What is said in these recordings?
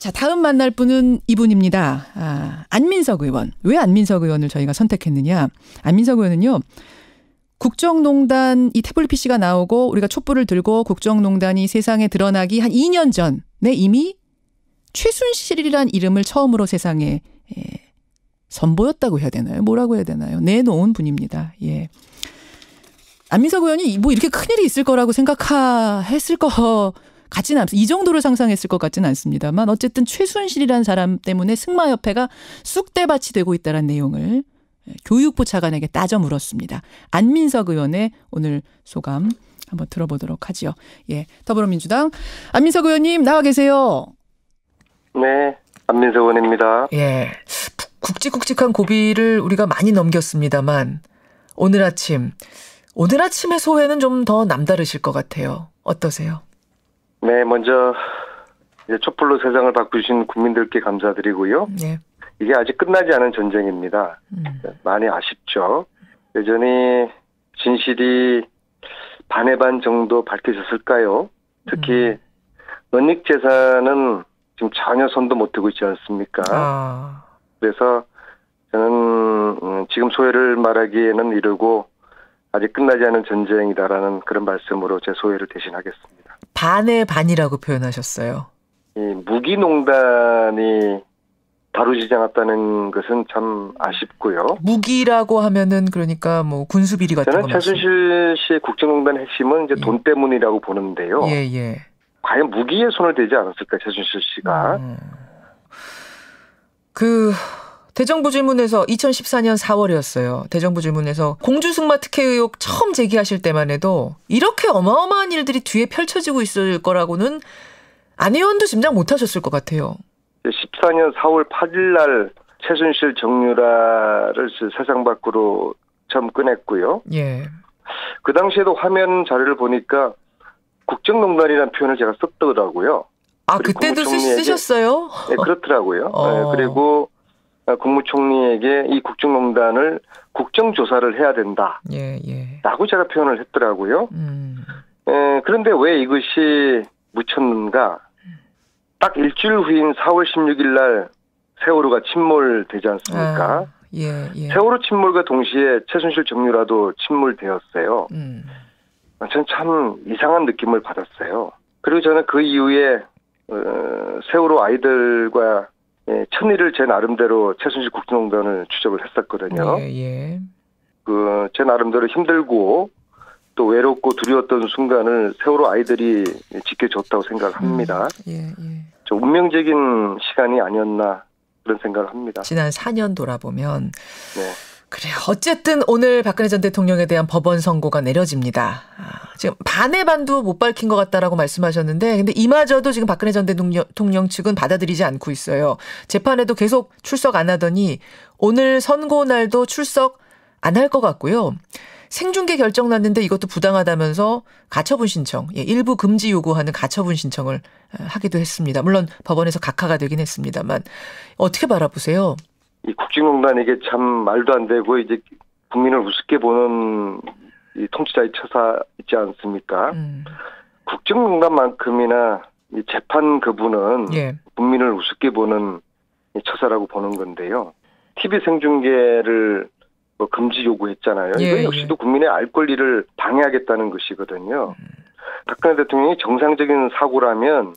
자, 다음 만날 분은 이분입니다. 안민석 의원. 왜 안민석 의원을 저희가 선택했느냐. 안민석 의원은요. 국정농단 이 태블릿 PC가 나오고 우리가 촛불을 들고 국정농단이 세상에 드러나기 한 2년 전에 이미 최순실이란 이름을 처음으로 세상에 선보였다고 해야 되나요? 뭐라고 해야 되나요? 내놓은 분입니다. 예. 안민석 의원이 뭐 이렇게 큰일이 있을 거라고 생각했을 것 같지는 않습니다. 이 정도로 상상했을 것 같지는 않습니다만 어쨌든 최순실이라는 사람 때문에 승마협회가 쑥대밭이 되고 있다는 내용을 교육부 차관에게 따져 물었습니다. 안민석 의원의 오늘 소감 한번 들어보도록 하죠. 예, 더불어민주당 안민석 의원님 나와 계세요. 네, 안민석 의원입니다. 예, 굵직굵직한 고비를 우리가 많이 넘겼습니다만 오늘 아침의 소회는 좀 더 남다르실 것 같아요. 어떠세요? 네, 먼저 이제 촛불로 세상을 바꾸신 국민들께 감사드리고요. 예. 이게 아직 끝나지 않은 전쟁입니다. 많이 아쉽죠. 여전히 진실이 반의 반 정도 밝혀졌을까요? 특히 은닉 재산은 지금 전혀 손도 못 대고 있지 않습니까? 그래서 저는 지금 소회를 말하기에는 이르고 아직 끝나지 않은 전쟁이다라는 그런 말씀으로 제 소회를 대신하겠습니다. 반의 반이라고 표현하셨어요. 이 무기농단이 다루지지 않았다는 것은 참 아쉽고요. 무기라고 하면은 그러니까 뭐 군수 비리 같은 거. 저는 최순실 씨의 국정농단 핵심은 이제 돈 때문이라고 보는데요. 예. 과연 무기에 손을 대지 않았을까 최순실 씨가. 그 대정부 질문에서 2014년 4월이었어요. 대정부 질문에서 공주승마 특혜 의혹 처음 제기하실 때만 해도 이렇게 어마어마한 일들이 뒤에 펼쳐지고 있을 거라고는 안 의원도 짐작 못하셨을 것 같아요. 14년 4월 8일 날 최순실 정유라를 세상 밖으로 처음 꺼냈고요. 예. 그 당시에도 화면 자료를 보니까 국정농단이라는 표현을 제가 썼더라고요. 그때도 쓰셨어요? 네, 그렇더라고요. 네, 그리고 국무총리에게 이 국정농단을 국정조사를 해야 된다. 라고 제가 표현을 했더라고요. 그런데 왜 이것이 묻혔는가? 딱 일주일 후인 4월 16일 날 세월호가 침몰되지 않습니까? 세월호 침몰과 동시에 최순실 정유라도 침몰되었어요. 저는 참 이상한 느낌을 받았어요. 그리고 저는 그 이후에 세월호 아이들과 천일을 제 나름대로 최순실 국정농단을 추적을 했었거든요. 제 나름대로 힘들고 또 외롭고 두려웠던 순간을 세월호 아이들이 지켜줬다고 생각을 합니다. 좀 운명적인 시간이 아니었나 그런 생각을 합니다. 지난 4년 돌아보면 그래요. 어쨌든 오늘 박근혜 전 대통령에 대한 법원 선고가 내려집니다. 지금 반의 반도 못 밝힌 것 같다라고 말씀하셨는데 근데 이마저도 지금 박근혜 전 대통령 측은 받아들이지 않고 있어요. 재판에도 계속 출석 안 하더니 오늘 선고 날도 출석 안 할 것 같고요. 생중계 결정 났는데 이것도 부당하다면서 가처분 신청, 일부 금지 요구하는 가처분 신청을 하기도 했습니다. 물론 법원에서 각하가 되긴 했습니다만 어떻게 바라보세요? 이 국정농단 이게 참 말도 안 되고 이제 국민을 우습게 보는 이 통치자의 처사 있지 않습니까? 국정농단만큼이나 이 재판 그분은 국민을 우습게 보는 처사라고 보는 건데요. TV 생중계를 금지 요구했잖아요. 이거 역시도 국민의 알 권리를 방해하겠다는 것이거든요. 박근혜 대통령이 정상적인 사고라면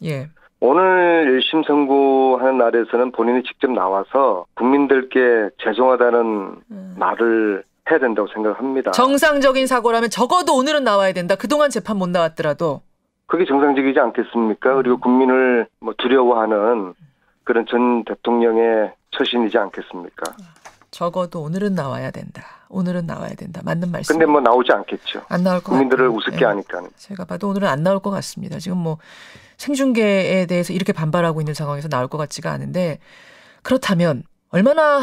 오늘 1심 선고하는 날에서는 본인이 직접 나와서 국민들께 죄송하다는 말을 해야 된다고 생각합니다. 정상적인 사고라면 적어도 오늘은 나와야 된다. 그동안 재판 못 나왔더라도. 그게 정상적이지 않겠습니까? 그리고 국민을 두려워하는 그런 전 대통령의 처신이지 않겠습니까? 적어도 오늘은 나와야 된다. 오늘은 나와야 된다. 맞는 말씀. 근데 나오지 않겠죠. 안 나올 것 국민들을 같아요. 우습게 하니까. 제가 봐도 오늘은 안 나올 것 같습니다. 지금 생중계에 대해서 이렇게 반발하고 있는 상황에서 나올 것 같지가 않은데 그렇다면 얼마나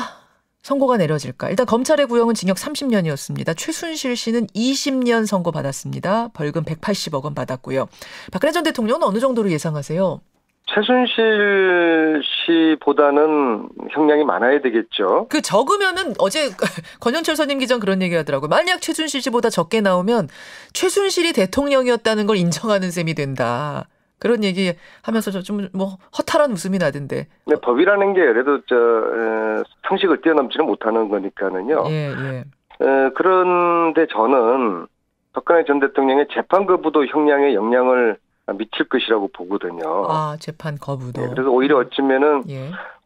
선고가 내려질까? 일단 검찰의 구형은 징역 30년이었습니다. 최순실 씨는 20년 선고받았습니다. 벌금 180억 원 받았고요. 박근혜 전 대통령은 어느 정도로 예상하세요? 최순실 씨보다는 형량이 많아야 되겠죠. 적으면은 어제 권현철 선임 기자는 그런 얘기 하더라고요. 만약 최순실 씨보다 적게 나오면 최순실이 대통령이었다는 걸 인정하는 셈이 된다. 그런 얘기 하면서 좀 뭐 허탈한 웃음이 나던데. 네, 법이라는 게 그래도 상식을 뛰어넘지는 못하는 거니까는요. 예. 그런데 저는 박근혜 전 대통령의 재판 거부도 형량에 영향을 미칠 것이라고 보거든요. 아, 재판 거부도. 네, 그래서 오히려 어쩌면은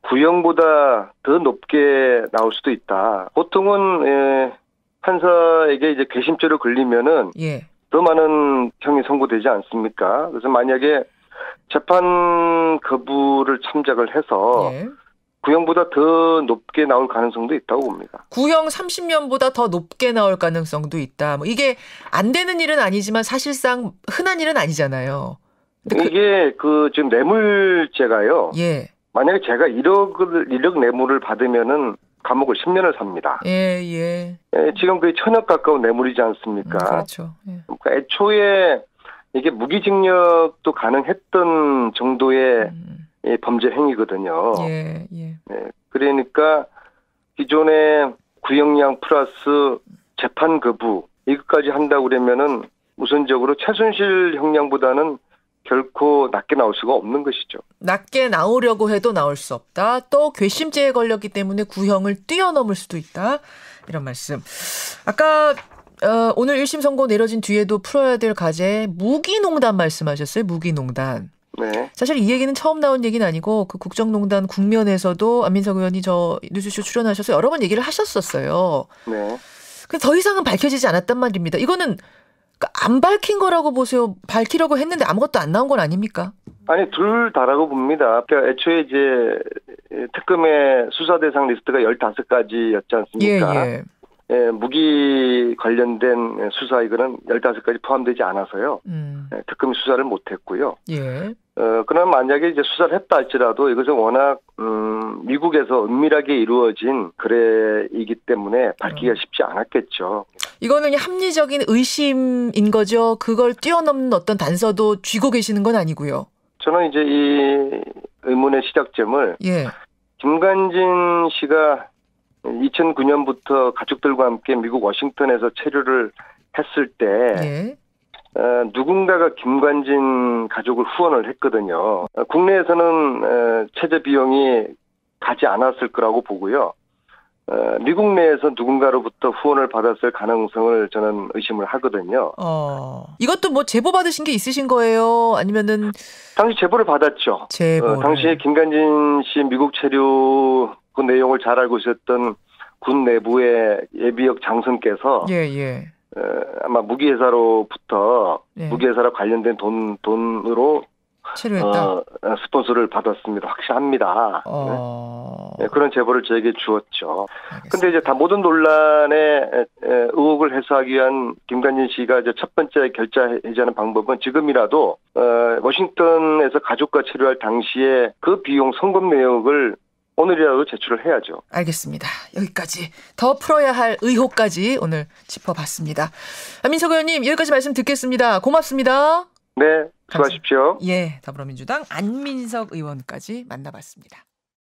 구형보다 더 높게 나올 수도 있다. 보통은 판사에게 이제 괘씸죄로 걸리면은 더 많은 형이 선고되지 않습니까? 그래서 만약에 재판 거부를 참작을 해서 구형보다 더 높게 나올 가능성도 있다고 봅니다. 구형 30년보다 더 높게 나올 가능성도 있다. 뭐 이게 안 되는 일은 아니지만 사실상 흔한 일은 아니잖아요. 이게 지금 뇌물죄가요. 만약에 제가 1억 뇌물을 받으면은 감옥을 10년을 삽니다. 지금 거의 1000억 가까운 뇌물이지 않습니까? 그렇죠. 그러니까 애초에 이게 무기징역도 가능했던 정도의 범죄 행위거든요. 그러니까 기존의 구형량 플러스 재판 거부 이것까지 한다고 그러면은 우선적으로 최순실 형량보다는 결코 낮게 나올 수가 없는 것이죠. 낮게 나오려고 해도 나올 수 없다. 또 괘씸죄에 걸렸기 때문에 구형을 뛰어넘을 수도 있다. 이런 말씀. 아까 오늘 1심 선고 내려진 뒤에도 풀어야 될 과제 무기농단 말씀하셨어요. 무기농단. 네. 사실 이 얘기는 처음 나온 얘기는 아니고 그 국정농단 국면에서도 안민석 의원이 저 뉴스쇼 출연하셔서 여러 번 얘기를 하셨었어요. 네. 근데 더 이상은 밝혀지지 않았단 말입니다. 이거는 안 밝힌 거라고 보세요. 밝히려고 했는데 아무것도 안 나온 건 아닙니까? 아니 둘 다라고 봅니다. 그러니까 애초에 이제 특검의 수사 대상 리스트가 15가지였지 않습니까? 무기 관련된 수사 이거는 15가지 포함되지 않아서요. 특검이 수사를 못했고요. 그러나 만약에 이제 수사를 했다 할지라도 이것은 워낙 미국에서 은밀하게 이루어진 거래이기 때문에 밝히기가 쉽지 않았겠죠. 이거는 합리적인 의심인 거죠. 그걸 뛰어넘는 어떤 단서도 쥐고 계시는 건 아니고요. 저는 이제 이 의문의 시작점을 김관진 씨가 2009년부터 가족들과 함께 미국 워싱턴에서 체류를 했을 때 누군가가 김관진 가족을 후원을 했거든요. 국내에서는 체제 비용이 가지 않았을 거라고 보고요. 미국 내에서 누군가로부터 후원을 받았을 가능성을 저는 의심을 하거든요. 이것도 뭐 제보 받으신 게 있으신 거예요? 아니면은 당시 제보를 받았죠. 당시에 김관진 씨 미국 체류 그 내용을 잘 알고 있었던 군 내부의 예비역 장성께서 아마 무기회사로부터 무기회사로 관련된 돈으로 체류했다. 스폰서를 받았습니다. 확실합니다. 그런 제보를 저에게 주었죠. 그런데 이제 다 모든 논란의 의혹을 해소하기 위한 김관진 씨가 이제 첫 번째 결자 해제하는 방법은 지금이라도 워싱턴에서 가족과 체류할 당시에 그 비용 송금 내역을 오늘이라도 제출을 해야죠. 알겠습니다. 여기까지 더 풀어야 할 의혹까지 오늘 짚어봤습니다. 안민석 의원님 여기까지 말씀 듣겠습니다. 고맙습니다. 네, 수고하십시오. 더불어민주당 안민석 의원까지 만나봤습니다.